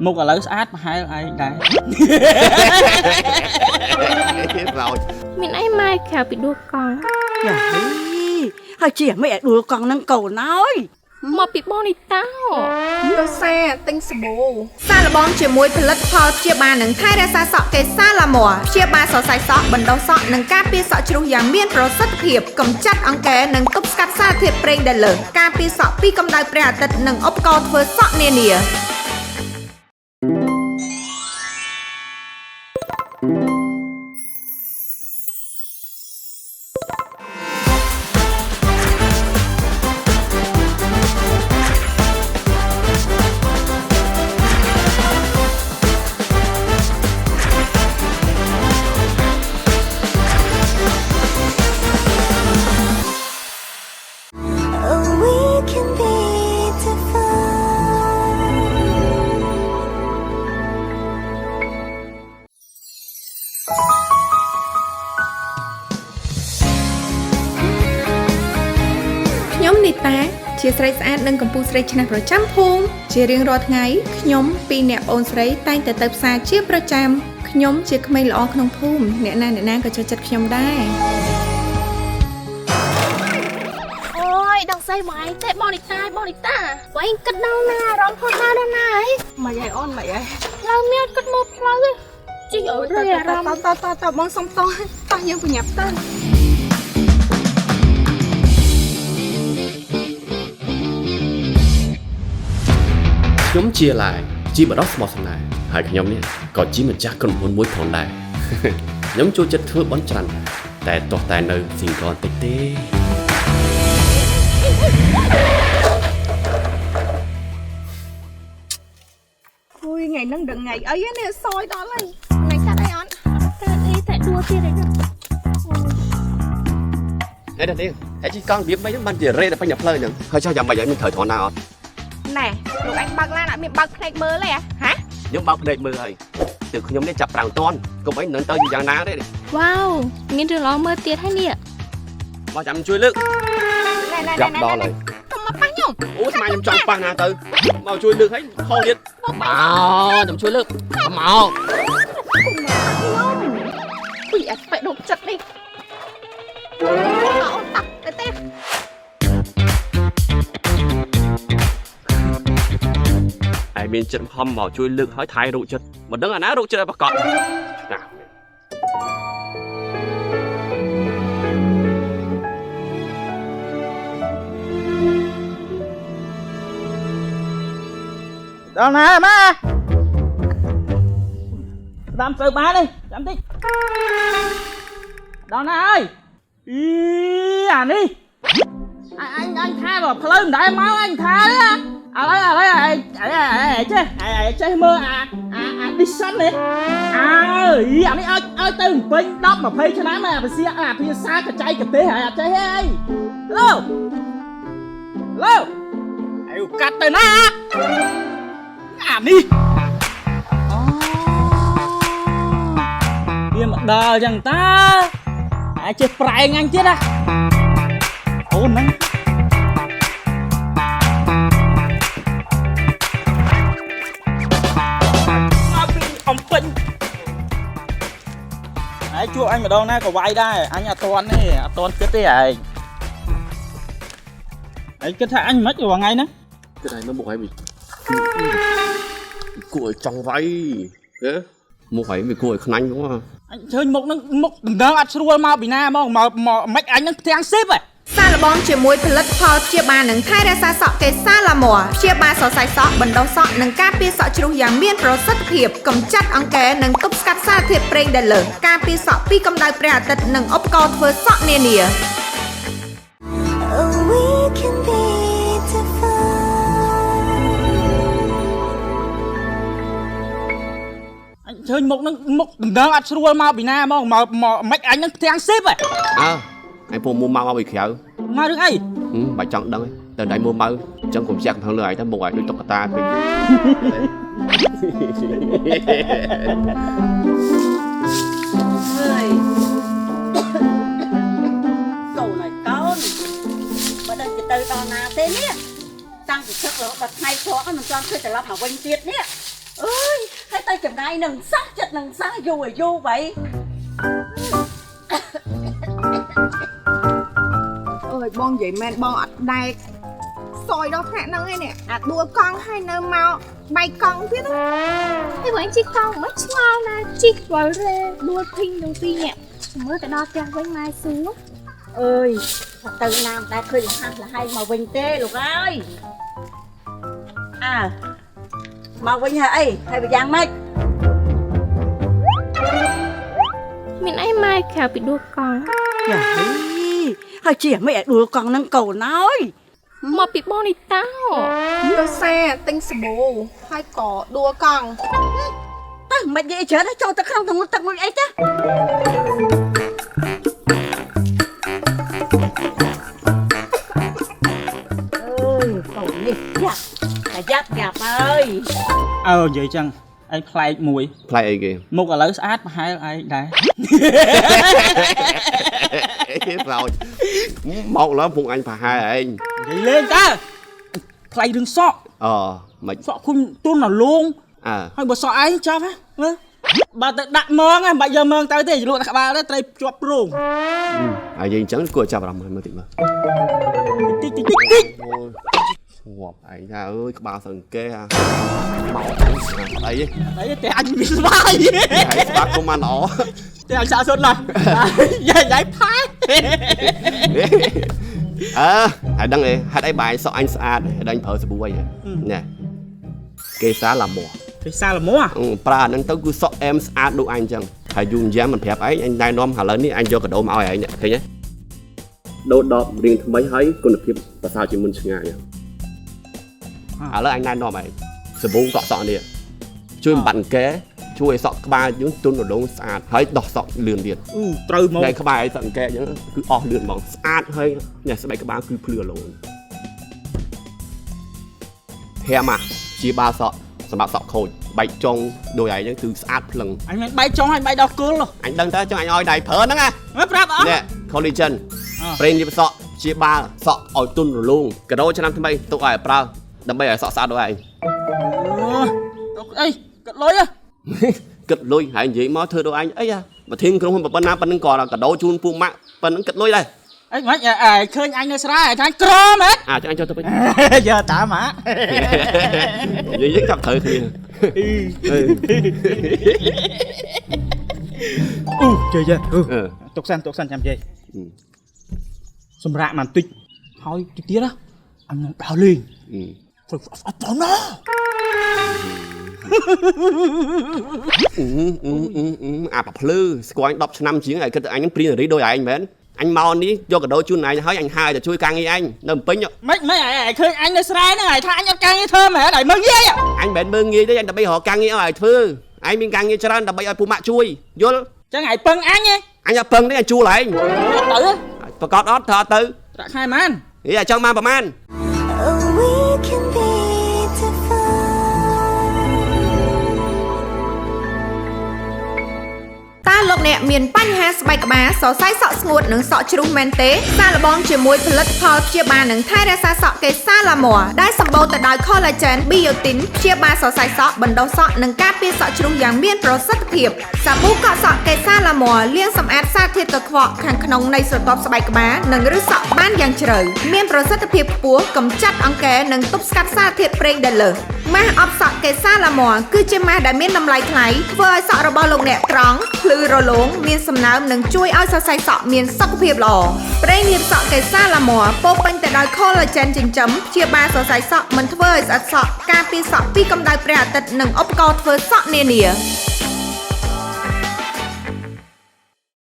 một là lấy sát mà hai ai đây rồi mình ai mai khảo bị đua con hơi chỉ mẹ đùa con nâng cầu nói mà bị bom đi tao ទៅសាទិញសាប៊ូសាឡបងជាមួយផលិតផលព្យាបាលនឹងថែរក្សាសក់កេសាឡាម៉័រព្យាបាលសរសៃសក់បណ្ដុះសក់និងការពារសក់ជ្រុះយ៉ាងមានប្រសិទ្ធភាពកម្ចាត់អង្គែនិងទប់ស្កាត់សារធាតុប្រេងដែលលើសការពារសក់ពីកម្ដៅព្រះអាទិត្យនិងឧបករណ៍ធ្វើសក់នានា ខ្ញុំនីតាជាស្រីស្អាតនិងកម្ពុជាស្រីឆ្នាំប្រចាំភូមិជារៀងរាល់ថ្ងៃខ្ញុំពីរអ្នកប្អូនស្រីតែងតែទៅផ្សារជាប្រចាំខ្ញុំជាក្មេងល្អក្នុងភូមិអ្នកណាក៏ចូលចិត្តខ្ញុំដែរ ôi đằng say mày tệ bom đi ta vậy cất đâu nè rón thôi ta đâu này mày ai on mày ai lao miết cất một lao đi chị ở đây à rón tao bong xong to nhưng phải nhập tên nhóm chia lại chi mà đó smart này hai cái nhóm này có chỉ mình chắc còn muốn muối thòn lại nhóm chua chất thưa bón trànแต่ตัวแต่nơiสิ่งก่อนเต้ui ngày nâng đừng ngày ấy nè soi đó lên ngày sao đây on tại đua kia đấy đấy đây hãy chỉ con biết mấy bạn chỉ rê là phải nhập lời nữa hơi cho dòng bài giải mình thời thọ nào nè lúc anh băng lan miệng băng này mơ lẹ hả nhóm băng đây mưa rồi từ nhóm này chập ràng ton có mấy nến tơi gì dạng ná đấy wow nghiên trường lo mơ tiệt hay nè mà chậm chui lưng gặp đo lại không mà băng nhung ủa mà nhầm trong băng nào từ màu chui lưng thấy khô điên màu nhầm chui lưng màu quỷ ạch phải đột chật đi tắt để tép ai miền chân hầm màu chui lưng hỏi thay rượu chất mà đứng ở ná rượu chất bà cọt nào đó nè má làm sự má đi làm đi đó nè ơi ý à đi anh tha rồi phơi đại máu anh tha đấy chơi mơ đi săn đi ý anh ơi từ bên đó mà phơi cho nó mà phía xa cái trái cái tế hả chơi hay lô lô ai cắt tới nó đi dia mà đờ chẳng ta ai chơi prank anh chết á ôn nắng ông Pinh ấy chuộc anh ở đâu nè có vai đây anh à toàn chết đi rồi ấy cái thằng anh mất rồi ngay nữa cái này nó một hay bị cùi trong váy thế một phải bị cùi khăn anh đúng không anh chơi một nó ăn xua mau bị na mà mấy anh nó theo ship rồi សាឡបងជាមួយផលិតផលព្យាបាលនឹងថែរក្សាសក់កេសាឡាម៉័រព្យាបាលសរសៃសក់បណ្ដុះសក់និងការពារសក់ជ្រុះយ៉ាងមានប្រសិទ្ធភាពកម្ចាត់អង្គែនិងទប់ស្កាត់សារធាតុប្រេងដែលលើសការពារសក់ពីកម្ដៅព្រះអាទិត្យនិងឧបករណ៍ធ្វើសក់នានា anh chơi một nó ăn xua mau bị na mà mấy anh nó theo ship rồi anh mua mau bị khéo mau được ai bà chọn đâu từ đây mua mau trong cùng sạc thằng lười ta mua ai đôi tóc ta bị cầu này con mà đây cái từ to nào thế nhé tăng thì chắc là bật ngay khó mình cho chơiแต่ละหาวันเจ็ดเนี่ย ai nâng sát chất nâng sát vô vậy. Ôi bong vậy men bong ắt đai soi đó khả năng ấy nè đua con hay nơi mau bay con biết không? Thế bọn anh chị con mất ngon nè, chị vào rê đua thinh đầu tiên nhẹ. Mới cái đo trang với mai xuống. Ơi, từ nam ta khơi là hai màu vinh tê lục ơi. À, màu vinh hay bị giang mấy. Mình ấy mai khéo bị đua con. Trời, hai chị mẹ đùa con nâng cầu nói. Mà bị bò đi tao. Đua xe tinh sờ bồ hai cỏ đua con. Ta mẹ vậy chứ nó cho ta không thằng ấy chứ. Cậu đi giáp gặp ơi. Vậy chăng anh play mùi ផ្លែអីគេ មុខឥឡូវស្អាតប្រហែលឯងដែរ គេស្រោចមកឡើពុកអញប្រហែលឯង និយាយលេងតើថ្លៃរឿងសក់ មិន សក់គុំទុនដល់លង ហើយបើសក់ឯងចាប់ហ៎បើទៅដាក់មងហ្នឹងមិនបាច់យកមងទៅទេលក់តែក្បាលទៅត្រូវជាប់ប្រង ហើយយើងអញ្ចឹងគួរចាប់អារម្មណ៍មើលតិចមើល តិច អូស្ងប់ឯងថាអើយក្បាលសឹងគេមកអី អីតែអញមានស្វាយ ហើយស្បាក់គុំមិនល្អ តែអញសាកសុទ្ធឡើយយាយផែ ហើយដឹងទេហេតុអីបាយសក់អញស្អាតហេតុអញប្រើសាប៊ូអីណែគេសាឡាមោះ គេសាឡាមោះ ប្រើអាហ្នឹងទៅគឺសក់អែមស្អាតដូចអញអញ្ចឹងហើយយូរយ៉ាងមិនប្រាប់ឯងអញណែនាំឥឡូវនេះអញយកកាដូមកឲ្យឯងឃើញទេដូរដបរៀងថ្មីហើយគុណភាពប្រសើរជាងមុនឆ្ងាយឥឡូវអញណែនាំឯងសាប៊ូកក់សក់នេះជួយបំបត្តិកែជួយឲ្យសក់ក្បាលយើងទន់រលោងស្អាតហើយដោះសក់លឿនទៀត ត្រូវមក តែក្បាលឲ្យសក់កែអញ្ចឹងគឺអស់លឿនហ្មងស្អាតហើយនេះស្បែកក្បាលគឺភ្លឺរលោងធាមជាបាសក់សម្រាប់សក់ខូចបែកចុងដូចឯងហ្នឹងគឺស្អាតភ្លឹង អញមិនបែកចុងឲ្យបែកដល់គល់ អញដឹងតើចង់អញឲ្យដៃប្រើហ្នឹងណា ប្រាប់អស់ នេះ collagen ប្រេងលាបសក់ជាបាសក់ឲ្យទន់រលោងកាដូឆ្នាំថ្មីទុកឲ្យប្រើដើម្បីឲ្យសក់ស្អាតដូចឯង អីគិតលុយ គិតលុយហើយនិយាយមកធ្វើដូចអញអីបើធៀងក្រុមហ៊ុនប៉ុណ្ណាប៉ុណ្្នឹងក៏កាដូជូនពូម៉ាក់ប៉ុណ្្នឹងគិតលុយដែរ អីមិនឃើញអញនៅស្រែថាញក្រមែន អាចអញចូលទៅវិញ យកតាមហ่า និយាយចាប់ត្រូវគ្នា ចេះទុកសិនចាំនិយាយសម្រាប់មកបន្តិចហើយតិចទៀតអញនឹងដើរលេងព្រោះអត់ប៉ុណ្ណា អាប្រភ្លឺស្គាល់10ឆ្នាំជាងហើយគិតថាអញនឹងព្រីនារីដូចឯងមែនអញមកនេះយកកាដូជូនឯងហើយអញហើយទៅជួយការងារឯងនៅពេញមិនឃើញអញនៅស្រែហ្នឹងហើយថាអញអត់ការងារធ្វើមែនហើយមើងងាយអញមិនមើងងាយទេអញដើម្បីរកការងារឲ្យធ្វើឯងមានការងារច្រើនដើម្បីឲ្យពូម៉ាក់ជួយយល់ចឹងហើយពឹងអញអញអត់ពឹងទេអញជួលឯងទៅប្រកាសអត់ធ្វើអត់ទៅ ប្រាក់ខែប៉ុន្មាន ចង់បានប្រហែល តើលោកអ្នកមានបញ្ហាស្បែកក្បាលសរសៃសក់ស្ងួតនិងសក់ជ្រុះមែនទេសាឡបងជាមួយផលិតផលព្យាបាលនិងថែរក្សាសក់កេសាឡាម័រដែលសម្បូរទៅដោយ collagen biotin ព្យាបាលសរសៃសក់បណ្ដុះសក់និងការពារសក់ជ្រុះយ៉ាងមានប្រសិទ្ធភាពសាប៊ូកក់សក់កេសាឡាម័រលាងសម្អាតសារធាតុកខ្វក់ខាងក្នុងនៃស្រទាប់ស្បែកក្បាលនិងឫសសក់បានយ៉ាងជ្រៅមានប្រសិទ្ធភាពខ្ពស់កម្ចាត់អង្គែនិងទប់ស្កាត់សារធាតុប្រេងដែលលើសម៉ាស់អបសក់កេសាឡាម័រគឺជាម៉ាស់ដែលមានតម្លៃថ្លៃធ្វើឲ្យសក់របស់លោកអ្នកត្រង់ភ្លឺរលោងមានសំណើមនិងជួយឲ្យសរសៃសក់មានសុខភាពល្អប្រេងលាបសក់កេសាឡាម័រពោរពេញទៅដោយ collagen ចិញ្ចឹមព្យាបាលសរសៃសក់មិនធ្វើឲ្យស្អិតសក់ការពារសក់ពីកម្ដៅព្រះអាទិត្យនិងឧបករណ៍ធ្វើសក់នានា